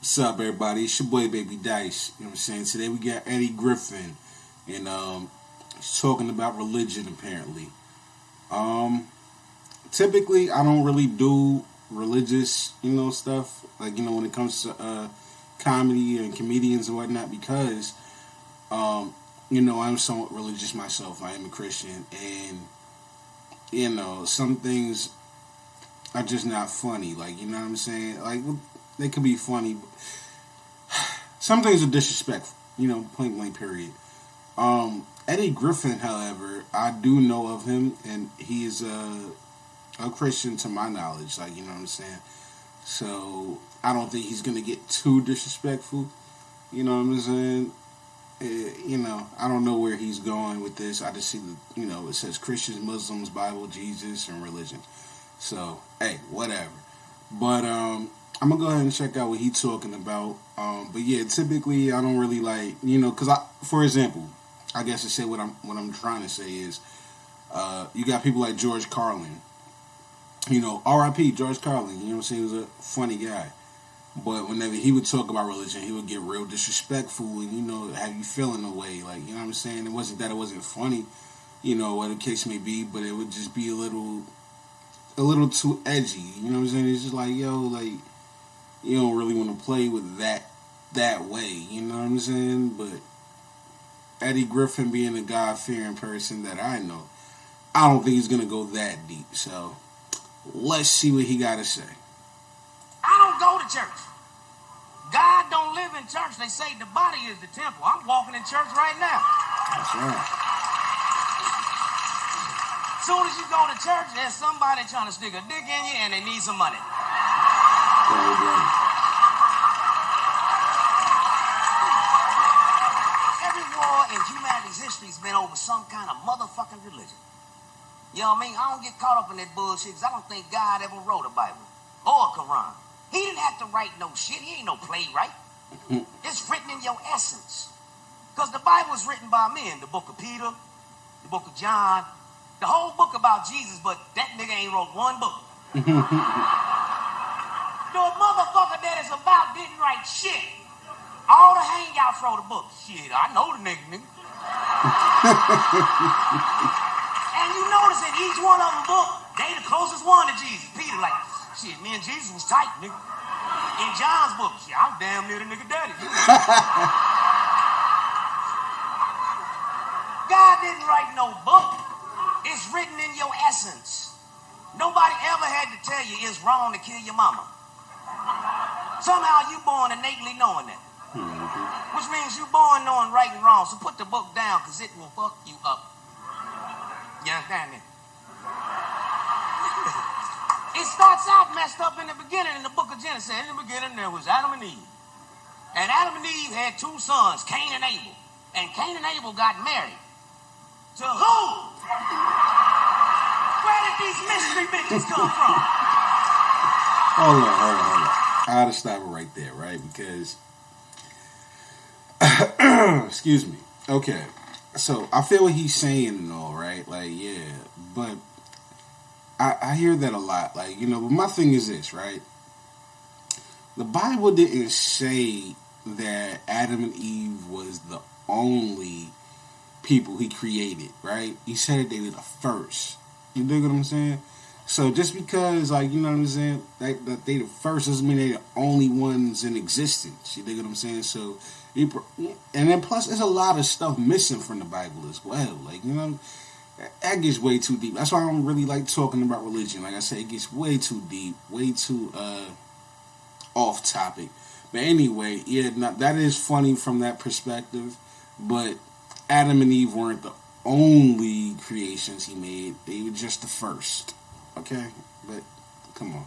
What's up, everybody? It's your boy, Baby Dyce. You know what I'm saying? Today we got Eddie Griffin, and he's talking about religion, apparently. Um, Typically, I don't really do religious, stuff, like, when it comes to comedy and comedians and whatnot, because, I'm somewhat religious myself. I am a Christian, and, some things are just not funny. Like, you know what I'm saying? Like, they could be funny, but some things are disrespectful, point blank period. Eddie Griffin, however, I do know of him, and he is a Christian to my knowledge, like, you know what I'm saying? So, I don't think he's going to get too disrespectful, you know what I'm saying? I don't know where he's going with this. I just see it says Christians, Muslims, Bible, Jesus, and religion. So, hey, whatever. But, I'm going to go ahead and check out what he's talking about. But yeah, typically I don't really like, because for example, I guess to say what I'm trying to say is, you got people like George Carlin, R.I.P. George Carlin, you know what I'm saying, he was a funny guy. But whenever he would talk about religion, he would get real disrespectful and, have you feeling away, like, you know what I'm saying? It wasn't that it wasn't funny, what the case may be, but it would just be a little too edgy, you know what I'm saying? It's just like, yo, like, you don't really want to play with that way, you know what I'm saying? But Eddie Griffin being a God-fearing person that I know, I don't think he's going to go that deep. So, let's see what he got to say. I don't go to church. God don't live in church. They say the body is the temple. I'm walking in church right now. That's right. Soon as you go to church, there's somebody trying to stick a dick in you and they need some money. Every war in humanity's history has been over some kind of motherfucking religion. You know what I mean? I don't get caught up in that bullshit because I don't think God ever wrote a Bible or a Quran. He didn't have to write no shit. He ain't no playwright. It's written in your essence. Because the Bible is written by men. The book of Peter, the book of John, the whole book about Jesus, but that nigga ain't wrote one book. The motherfucker that is about didn't write shit. All the hangouts wrote a book. Shit, I know the nigga. And you notice in each one of them book, they the closest one to Jesus. Peter like, shit, me and Jesus was tight, nigga. In John's book, shit, I'm damn near the nigga daddy. God didn't write no book. It's written in your essence. Nobody ever had to tell you it's wrong to kill your mama. Somehow you born innately knowing that. Which means you born knowing right and wrong. So put the book down because it will fuck you up. You understand me? It starts out messed up in the beginning in the book of Genesis. In the beginning there was Adam and Eve. And Adam and Eve had two sons, Cain and Abel. And Cain and Abel got married. To who? Where did these mystery bitches come from? Hold on. I gotta stop it right there, right? Because, excuse me. Okay, so I feel what he's saying and all, right? Like, yeah, but I hear that a lot. Like, but my thing is this, right? The Bible didn't say that Adam and Eve was the only people he created, right? He said that they were the first. You dig what I'm saying? So just because, like, you know what I'm saying, that they the first doesn't mean they're the only ones in existence. You dig what I'm saying? So, and then plus, there's a lot of stuff missing from the Bible as well. Like, that gets way too deep. That's why I don't really like talking about religion. Like I said, it gets way too deep, way too off topic. But anyway, yeah, that is funny from that perspective. But Adam and Eve weren't the only creations he made. They were just the first. Okay? But, come on.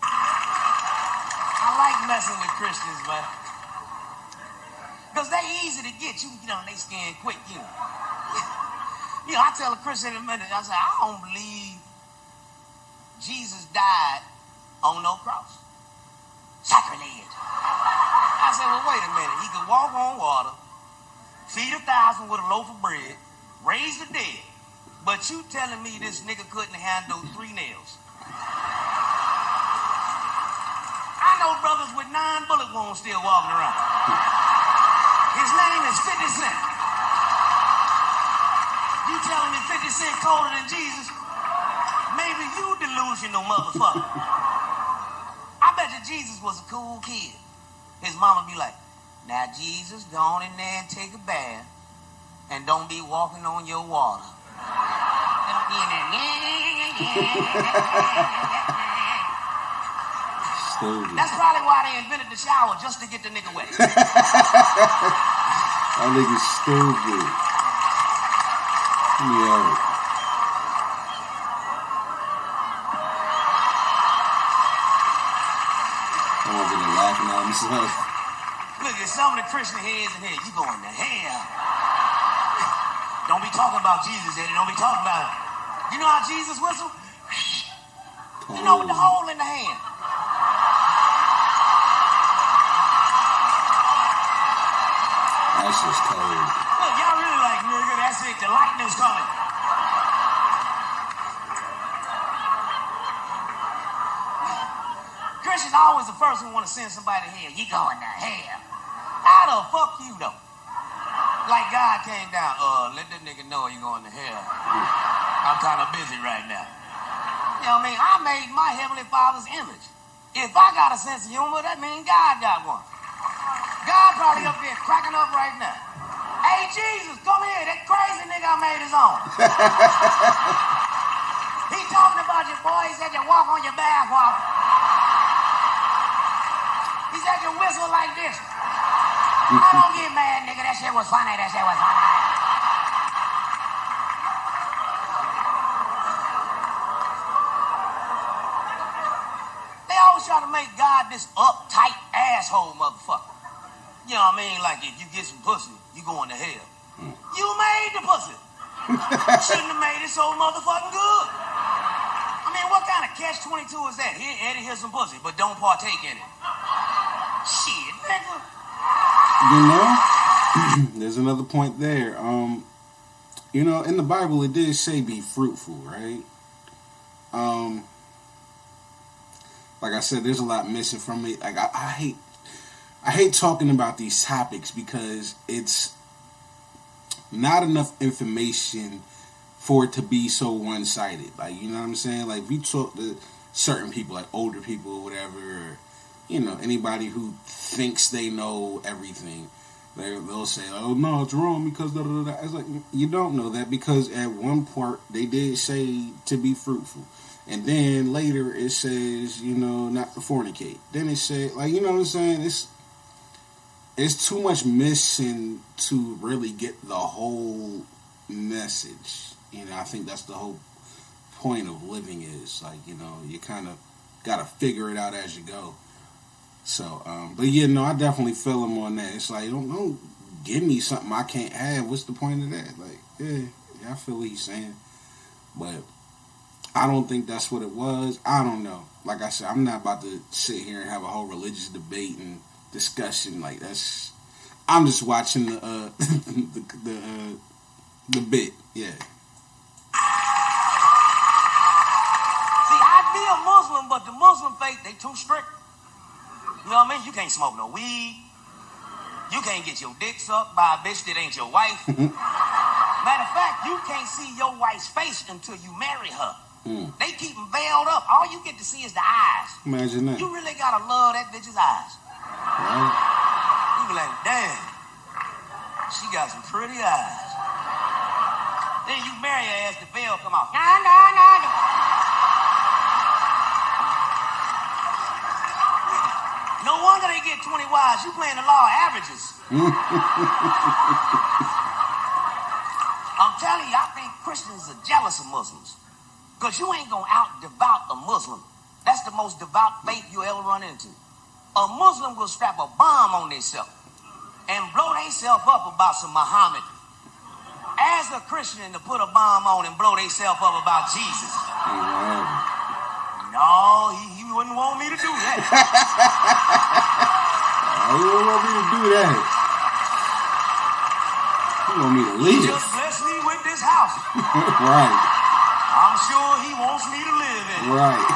I like messing with Christians, man. Because they easy to get. You can get on their skin quick, I tell a Christian in a minute, I say, I don't believe Jesus died on no cross. Sacrilege. I said, well, wait a minute. He could walk on water, feed 1,000 with a loaf of bread, raise the dead. But you telling me this nigga couldn't handle 3 nails? I know brothers with 9 bullets flip phone still walking around. His name is 50 Cent. You telling me 50 Cent colder than Jesus? Maybe you delusional motherfucker. I bet you Jesus was a cool kid. His mama be like, now Jesus, go on in there and take a bath and don't be walking on your water. Don't be in there. That's probably why they invented the shower, just to get the nigga wet. That nigga's stupid. Yeah. I'm over there laughing at himself. Look at some of the Christian heads in here. You going to hell. Don't be talking about Jesus, Eddie. Don't be talking about it. You know how Jesus whistled? You know, with the hole in the hand. That's just cold. Look, y'all really like, nigga, that's it. The lightning's coming. Christians always the first one want to send somebody to hell. You going to hell. How the fuck you know? Like God came down, let that nigga know you going to hell. I'm kind of busy right now. You know what I mean? I made my Heavenly Father's image. If I got a sense of humor, that means God got one. God probably up there cracking up right now. Hey, Jesus, come here. That crazy nigga I made his own. He talking about you, boy. He said you walk on your back walk. He said you whistle like this. I don't get mad, nigga. That shit was funny. That shit was funny. They always try to make God this uptight asshole motherfucker. You know what I mean? Like if you get some pussy, you going to hell. You made the pussy. Shouldn't have made it so motherfucking good. I mean, what kind of catch-22 is that? Here, Eddie, here's some pussy, but don't partake in it. Shit, nigga. You know, there's another point there. You know, in the Bible it did say be fruitful, right? Like I said, there's a lot missing from it. Like I hate talking about these topics because it's not enough information for it to be so one-sided. Like, you know what I'm saying? Like, if you talk to certain people, like older people or whatever, or, you know, anybody who thinks they know everything, they'll say, oh, no, it's wrong because da-da-da-da. It's like, you don't know that because at one part they did say to be fruitful. And then later it says, you know, not to fornicate. Then it said, like, you know what I'm saying? It's too much missing to really get the whole message. You know, I think that's the whole point of living is, like, you know, you kind of got to figure it out as you go. So, but yeah, no, I definitely feel him on that. It's like, don't give me something I can't have. What's the point of that? Like, yeah, I feel what he's saying. But I don't think that's what it was. I don't know. Like I said, I'm not about to sit here and have a whole religious debate and discussion. Like, that's, I'm just watching the bit. Yeah. See, I'd be a Muslim, but the Muslim faith, they too strict. You know what I mean? You can't smoke no weed. You can't get your dick sucked by a bitch that ain't your wife. Matter of fact, you can't see your wife's face until you marry her. They keep them veiled up. All you get to see is the eyes. Imagine that. You really gotta love that bitch's eyes. Right. You be like, damn, she got some pretty eyes. Then you marry her ass, the veil come off. No. No wonder they get 20 wives. You playing the law of averages. I'm telling you, I think Christians are jealous of Muslims. Because you ain't going to out-devout a Muslim. That's the most devout faith you ever run into. A Muslim will strap a bomb on themselves and blow themselves up about some Muhammad. As a Christian to put a bomb on and blow themselves up about Jesus. No, he wouldn't want me to do that. He wouldn't want me to do that. He want me to leave. He just blessed me with this house. Right. I'm sure he wants me to live in it. Right.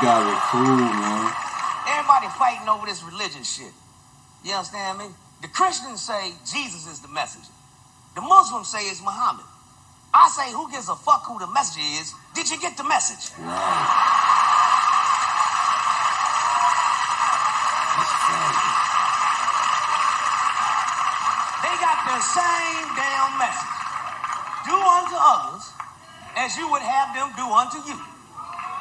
guys are cool, man. Everybody fighting over this religion shit. You understand me? The Christians say Jesus is the messenger. The Muslims say it's Muhammad. I say, who gives a fuck who the messenger is? Did you get the message? Right. They got the same damn message. Do unto others as you would have them do unto you.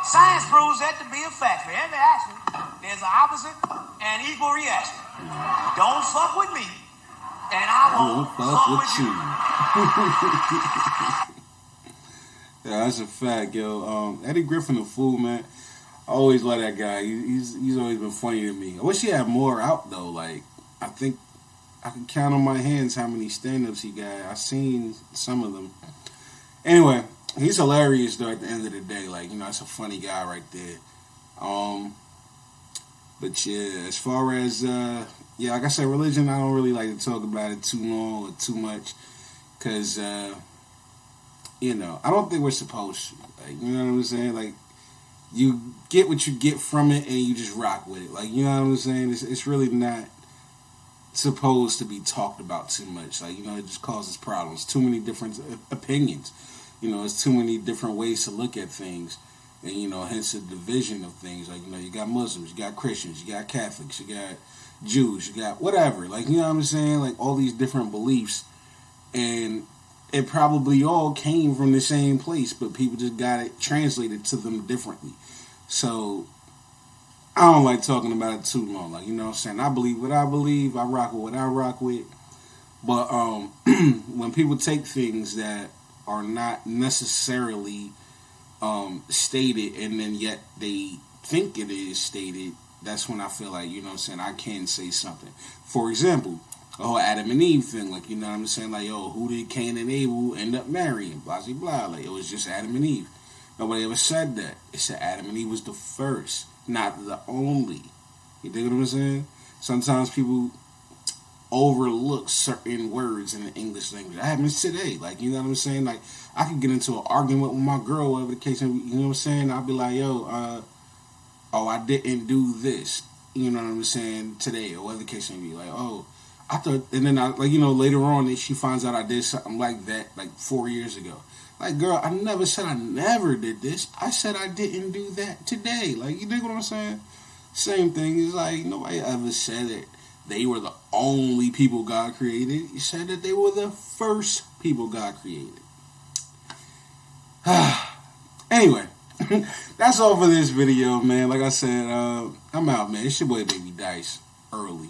Science proves that to be a fact. For every action, there's an opposite and equal reaction. Don't fuck with me, and I won't fuck with you. Yeah, that's a fact, yo. Eddie Griffin, a fool, man. I always love that guy. He's always been funny to me. I wish he had more out though. Like, I think I can count on my hands how many stand-ups he got. I've seen some of them. Anyway, he's hilarious though. At the end of the day, like, you know, that's a funny guy right there. But yeah, as far as like I said, religion, I don't really like to talk about it too long or too much, cause you know, I don't think we're supposed to. Like, you know what I'm saying? Like, you get what you get from it, and you just rock with it. Like, you know what I'm saying? It's really not supposed to be talked about too much. Like, you know, it just causes problems. Too many different opinions. You know, it's too many different ways to look at things. And, you know, hence the division of things. Like, you know, you got Muslims, you got Christians, you got Catholics, you got Jews, you got whatever. Like, you know what I'm saying? Like, all these different beliefs. And it probably all came from the same place, but people just got it translated to them differently. So, I don't like talking about it too long. Like, you know what I'm saying? I believe what I believe. I rock with what I rock with. But when people take things that are not necessarily stated, and then yet they think it is stated, that's when I feel like, you know what I'm saying, I can say something. For example, the whole Adam and Eve thing, like, you know what I'm saying, like, yo, who did Cain and Abel end up marrying? Blah, blah, blah. Like, it was just Adam and Eve. Nobody ever said that. It said Adam and Eve was the first, not the only. You dig what I'm saying? Sometimes people overlook certain words in the English language. That happens today. Like, you know what I'm saying? Like, I could get into an argument with my girl, whatever the case, you know what I'm saying? I'll be like, yo, I didn't do this, you know what I'm saying, today, or whatever the case may be. Like, oh, I thought, and then I, like, you know, later on, she finds out I did something like that, like 4 years ago. Like, girl, I never said I never did this. I said I didn't do that today. Like, you dig what I'm saying? Same thing. It's like, nobody ever said that they were the only people God created. He said that they were the first people God created. Anyway, that's all for this video, man. Like I said, I'm out, man. It's your boy, Baby Dyce, early.